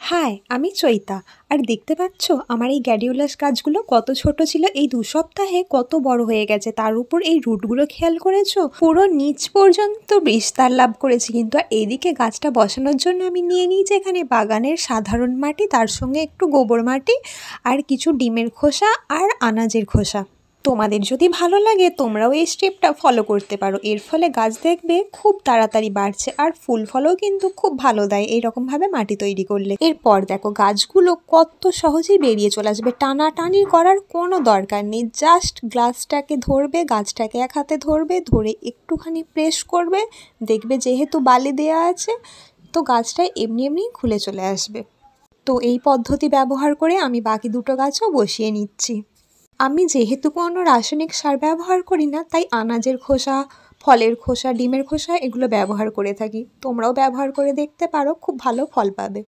High, আমি চৈতা। আর দেখতে পাচ্ছ আমার এই গ্যাডিওলাস গাছগুলো কত ছোট ছিল, এই 2 সপ্তাহে কত বড় হয়ে গেছে। তার উপর এই রুটগুলো খেয়াল করেছো, পুরো নিচ পর্যন্ত বিস্তার লাভ করেছে। কিন্তু আর এইদিকে গাছটা বসানোর জন্য আমি নিয়ে নিয়েছি এখানে বাগানের সাধারণ মাটি, তার সঙ্গে একটু গোবর মাটি আর কিছু ডিমের খোসা আর আনাজের খোসা। তোমাদের যদি ভালো লাগে তোমরাও এই স্টেপটা ফলো করতে পারো। এর ফলে গাছ দেখবে খুব তাড়াতাড়ি বাড়ছে আর ফুল ফলও কিন্তু খুব ভালো দেয় এইরকমভাবে মাটি তৈরি করলে। এরপর দেখো গাছগুলো কত সহজেই বেরিয়ে চলে আসবে, টানাটানি করার কোনো দরকার নেই। জাস্ট গ্লাসটাকে ধরবে, গাছটাকে এক হাতে ধরবে, ধরে একটুখানি প্রেস করবে, দেখবে যেহেতু বালি দেওয়া আছে তো গাছটা এমনি এমনি খুলে চলে আসবে। তো এই পদ্ধতি ব্যবহার করে আমি বাকি 2টো গাছও বসিয়ে নিচ্ছি। আমি যেহেতু কোনো রাসায়নিক সার ব্যবহার করি না, তাই আনাজের খোসা, ফলের খোসা, ডিমের খোসা এগুলো ব্যবহার করে থাকি। তোমরাও ব্যবহার করে দেখতে পারো, খুব ভালো ফল পাবে।